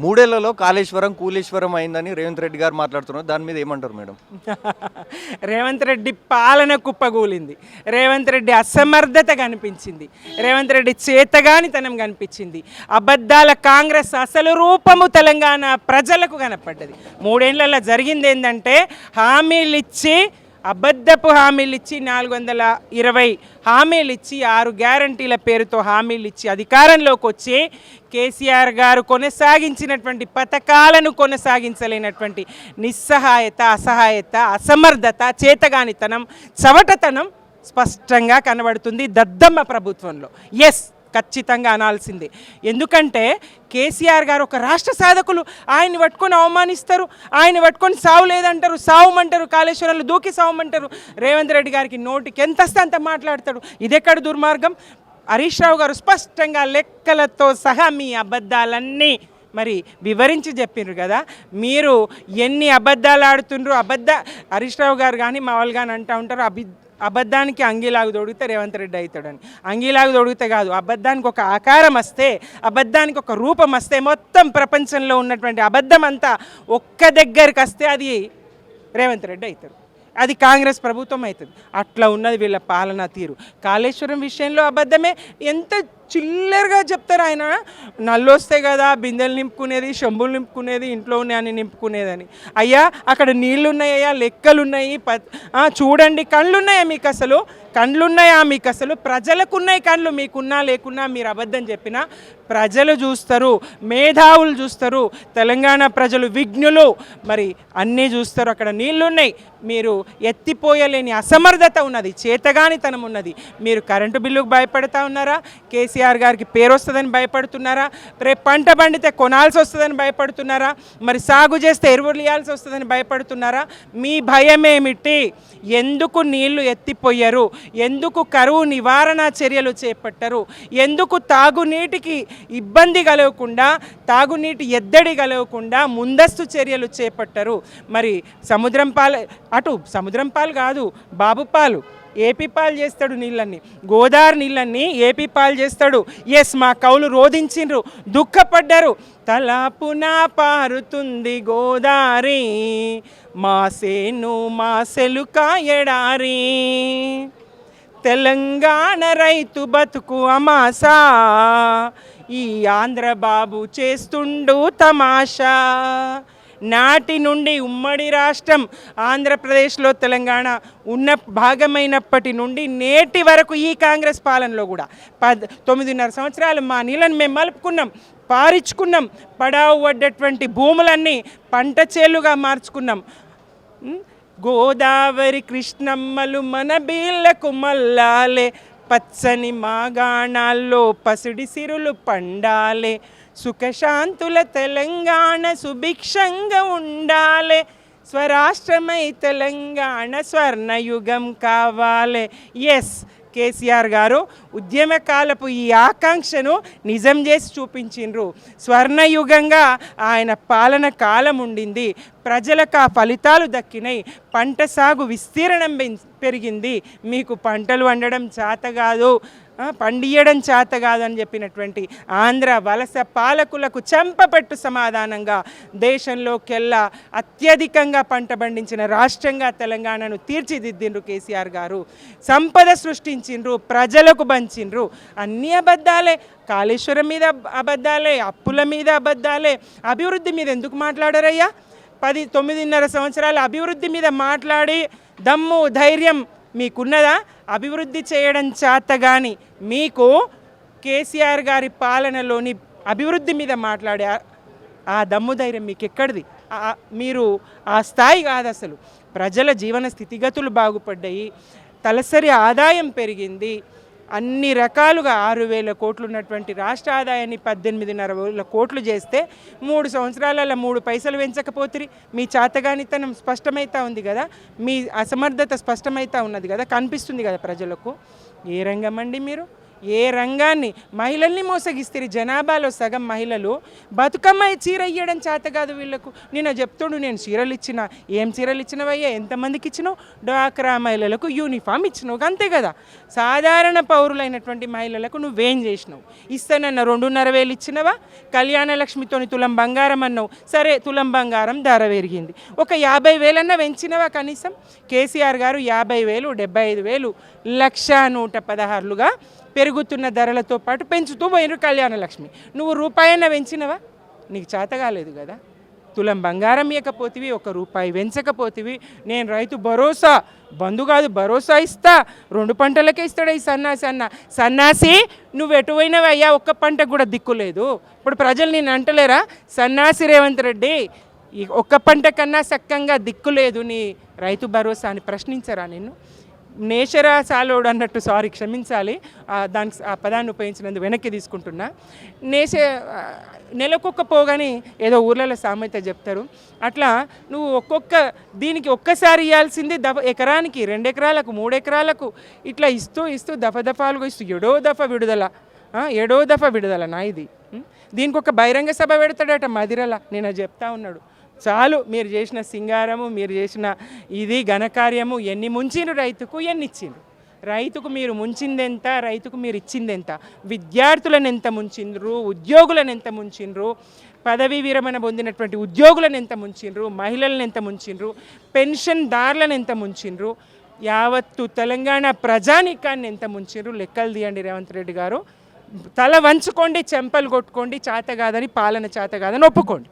మూడేళ్లలో కాళేశ్వరం కూలేశ్వరం అయిందని రేవంత్ రెడ్డి గారు మాట్లాడుతున్నారు. దాని మీద ఏమంటారు మేడం? రేవంత్ రెడ్డి పాలన కుప్పగూలింది. రేవంత్ రెడ్డి అసమర్థత కనిపించింది. రేవంత్ రెడ్డి చేతగానితనం కనిపించింది. అబద్ధాల కాంగ్రెస్ అసలు రూపము తెలంగాణ ప్రజలకు కనపడ్డది. మూడేళ్లలో జరిగింది ఏంటంటే హామీలు ఇచ్చి అబద్ధపు హామీలు ఇచ్చి 420 హామీలు ఇచ్చి 6 గ్యారంటీల పేరుతో హామీలు ఇచ్చి అధికారంలోకి వచ్చి కేసీఆర్ గారు కొనసాగించినటువంటి పథకాలను కొనసాగించలేనటువంటి నిస్సహాయత, అసహాయత, అసమర్థత, చేతగానితనం, చవటతనం స్పష్టంగా కనబడుతుంది దద్దమ్మ ప్రభుత్వంలో. ఎస్, ఖచ్చితంగా అనాల్సిందే. ఎందుకంటే కేసీఆర్ గారు ఒక రాష్ట్ర సాధకులు, ఆయన్ని పట్టుకొని అవమానిస్తారు, ఆయన పట్టుకొని సావు లేదంటారు, సావుమంటారు, కాళేశ్వరంలో దూకి సావుమంటారు. రేవంత్ రెడ్డి గారికి నోటికి ఎంత వస్తే అంత మాట్లాడతాడు. ఇదెక్కడ దుర్మార్గం? హరీష్ రావు గారు స్పష్టంగా లెక్కలతో సహా మీ అబద్ధాలన్నీ మరి వివరించి చెప్పిండ్రు కదా. మీరు ఎన్ని అబద్ధాలు ఆడుతుండ్రు, హరీష్ రావు గారు కానీ మా వాళ్ళు కానీ అంటూ ఉంటారు, అబద్ధానికి అంగీలాగు తొడిగితే రేవంత్ రెడ్డి అవుతాడని. అంగీలాగు తొడిగితే కాదు, అబద్ధానికి ఒక ఆకారం వస్తే, అబద్ధానికి ఒక రూపం వస్తే, మొత్తం ప్రపంచంలో ఉన్నటువంటి అబద్ధం అంతా ఒక్క దగ్గరికి వస్తే అది రేవంత్ రెడ్డి అవుతారు, అది కాంగ్రెస్ ప్రభుత్వం అవుతుంది. అట్లా ఉన్నది వీళ్ళ పాలనా తీరు. కాళేశ్వరం విషయంలో అబద్ధమే. ఎంత చిల్లరగా చెప్తారు ఆయన. నల్లు వస్తే కదా బిందెలు నింపుకునేది, చెంబులు నింపుకునేది, ఇంట్లో ఉన్నాయని నింపుకునేదని. అయ్యా అక్కడ నీళ్ళు ఉన్నాయ్యా, లెక్కలు ఉన్నాయి, చూడండి. కళ్ళున్నాయా మీకు అసలు? కండ్లున్నాయా మీకు అసలు? ప్రజలకు ఉన్నాయి కళ్ళు. మీకున్నా లేకున్నా మీరు అబద్ధం చెప్పినా ప్రజలు చూస్తారు, మేధావులు చూస్తారు, తెలంగాణ ప్రజలు విజ్ఞులు, మరి అన్నీ చూస్తారు. అక్కడ నీళ్లున్నాయి, మీరు ఎత్తిపోయలేని అసమర్థత ఉన్నది, చేతగానితనం ఉన్నది. మీరు కరెంటు బిల్లుకు భయపడతా ఉన్నారా? కేసీఆర్ గారికి పేరు వస్తుందని భయపడుతున్నారా? రేపు పంట పండితే కొనాల్సి వస్తుందని భయపడుతున్నారా? మరి సాగు చేస్తే ఎరువులు ఇవ్వాల్సి వస్తుందని భయపడుతున్నారా? మీ భయం ఏమిటి? ఎందుకు నీళ్లు ఎత్తిపోయారు? ఎందుకు కరువు నివారణ చర్యలు చేపట్టరు? ఎందుకు తాగునీటికి ఇబ్బంది కలగకుండా, తాగునీటి ఎద్దడి కలగకుండా ముందస్తు చర్యలు చేపట్టరు? మరి సముద్రం పాలు కాదు, బాబు పాలు, ఏపీ పాలు చేస్తాడు నీళ్ళన్నీ, గోదావరి నీళ్ళన్నీ ఏపీ పాలు చేస్తాడు. ఎస్, మా కౌలు రోధించిండ్రు, దుఃఖపడ్డారు. తలాపున పారుతుంది గోదావరి, మా సేను మా సెలుక ఎడారి, తెలంగాణ రైతు బతుకు అమాసా, ఈ ఆంధ్ర బాబు చేస్తుండు తమాషా. నాటి నుండి ఉమ్మడి రాష్ట్రం ఆంధ్రప్రదేశ్లో తెలంగాణ ఉన్న భాగమైనప్పటి నుండి నేటి వరకు ఈ కాంగ్రెస్ పాలనలో కూడా 9.5 సంవత్సరాలు మా నీళ్ళని మేము మలుపుకున్నాం, పారించుకున్నాం, పడావు పడ్డటువంటి భూములన్నీ పంట చేలుగా మార్చుకున్నాం. గోదావరి కృష్ణమ్మలు మన బీళ్లకు మల్లాలే, పచ్చని మాగాణాల్లో పసిడి సిరులు పండాలే, సుఖశాంతుల తెలంగాణ సుభిక్షంగా ఉండాలే, స్వరాష్ట్రమై తెలంగాణ స్వర్ణయుగం కావాలే. ఎస్, కేసీఆర్ గారు ఉద్యమకాలపు ఈ ఆకాంక్షను నిజం చేసి చూపించిండ్రు. స్వర్ణయుగంగా ఆయన పాలన కాలం ఉండింది. ప్రజలకు ఆ ఫలితాలు దక్కినాయి. పంట సాగు విస్తీర్ణం పెరిగింది. మీకు పంటలు వండడం చేత కాదు, పండియడం చేత కాదని చెప్పినటువంటి ఆంధ్ర వలస పాలకులకు చెంపపెట్టు సమాధానంగా దేశంలోకెల్లా అత్యధికంగా పంట పండించిన రాష్ట్రంగా తెలంగాణను తీర్చిదిద్దిండ్రు కేసీఆర్ గారు. సంపద సృష్టించిండ్రు, ప్రజలకు పంచిండ్రు. అన్ని అబద్ధాలే. కాళేశ్వరం మీద అబద్ధాలే, అప్పుల మీద అబద్ధాలే. అభివృద్ధి మీద ఎందుకు మాట్లాడారయ్యా? 9.5 సంవత్సరాల అభివృద్ధి మీద మాట్లాడి దమ్ము ధైర్యం మీకున్నదా? అభివృద్ధి చేయడం చేతగాని మీకు కేసీఆర్ గారి పాలనలోని అభివృద్ధి మీద మాట్లాడే ఆ దమ్ము ధైర్యం మీకు ఎక్కడిది? మీరు ఆ స్థాయి కాదు అసలు. ప్రజల జీవన స్థితిగతులు బాగుపడ్డాయి, తలసరి ఆదాయం పెరిగింది, అన్ని రకాలుగా 6,000 కోట్లు ఉన్నటువంటి రాష్ట్ర ఆదాయాన్ని 18,500 కోట్లు చేస్తే 3 సంవత్సరాలలో 3 పైసలు పెంచకపోతే మీ చాతగానితనం స్పష్టమైతా ఉంది కదా, మీ అసమర్థత స్పష్టమైతా ఉన్నది కదా, కనిపిస్తుంది కదా ప్రజలకు. ఏ రంగం అండి మీరు? ఏ రంగాన్ని మహిళల్ని మోసగిస్తారు. జనాభాలో సగం మహిళలు బతుకమ్మ చీర ఇయ్యడం చేత కాదు వీళ్ళకు. నేను చెప్తుండు, నేను చీరలు ఇచ్చిన, ఏం చీరలు ఇచ్చినవయ్యా, ఎంతమందికి ఇచ్చినావు? డ్వాక్రా మహిళలకు యూనిఫామ్ ఇచ్చినావు, అంతే కదా. సాధారణ పౌరులైనటువంటి మహిళలకు నువ్వేం చేసినావు? ఇస్తానన్న 2,500 ఇచ్చినవా? కళ్యాణ లక్ష్మితోని తులం బంగారం అన్నావు, సరే తులం బంగారం ధర పెరిగింది, ఒక 50,000 పెంచినవా కనీసం? కేసీఆర్ గారు 50,000, 75,000, 1,116లుగా పెరుగుతున్న ధరలతో పాటు పెంచుతూ పోయినారు కళ్యాణ లక్ష్మి. నువ్వు రూపాయన్న పెంచినవా? నీకు చేత కాలేదు కదా. తులం బంగారం ఇవ్వకపోతివి, 1 రూపాయి పెంచకపోతివి. నేను రైతు భరోసా, బంధు కాదు భరోసా ఇస్తా, 2 పంటలకే ఇస్తాడు ఈ సన్నాసి. నువ్వు ఎటు పోయినవయ్యా? ఒక్క పంటకు కూడా దిక్కులేదు. ఇప్పుడు ప్రజలు నేను అంటలేరా, సన్నాసి రేవంత్ రెడ్డి ఈ ఒక్క పంట కన్నా సక్కంగా దిక్కులేదు నీ రైతు భరోసా అని ప్రశ్నించరా నిన్ను? నేషరా సాలోడు అన్నట్టు, సారీ క్షమించాలి, దానికి ఆ పదాన్ని ఉపయోగించినందుకు వెనక్కి తీసుకుంటున్నా. నెలకొక్క పోగాని ఏదో ఊర్లలో సామెత చెప్తారు, అట్లా నువ్వు దీనికి ఒక్కసారి ఇవ్వాల్సింది ఎకరానికి, 2 ఎకరాలకు, 3 ఎకరాలకు ఇట్లా ఇస్తూ దఫాలుగా ఇస్తూ ఏడో దఫా విడుదల నా ఇది. దీనికి ఒక బహిరంగ సభ పెడతాడట మదిరల, నేను చెప్తా ఉన్నాడు. చాలు మీరు చేసిన సింగారము, మీరు చేసిన ఇది ఘనకార్యము, ఎన్ని ముంచిండ్రు రైతుకు, ఎన్ని ఇచ్చిండ్రు రైతుకు? మీరు ముంచిందెంత, రైతుకు మీరు ఇచ్చిందెంత? విద్యార్థులను ఎంత ముంచిండ్రు, ఉద్యోగులను ఎంత ముంచిండ్రు, పదవీ విరమణ పొందినటువంటి ఉద్యోగులను ఎంత ముంచిండ్రు, మహిళలను ఎంత ముంచిండ్రు, పెన్షన్దారులను ఎంత ముంచిండ్రు, యావత్తు తెలంగాణ ప్రజానీకాన్ని ఎంత ముంచిండ్రు? లెక్కలు తీయండి రేవంత్ రెడ్డి గారు. తల వంచుకోండి, చెంపలు కొట్టుకోండి, చేత కాదని, పాలన చేత కాదని ఒప్పుకోండి.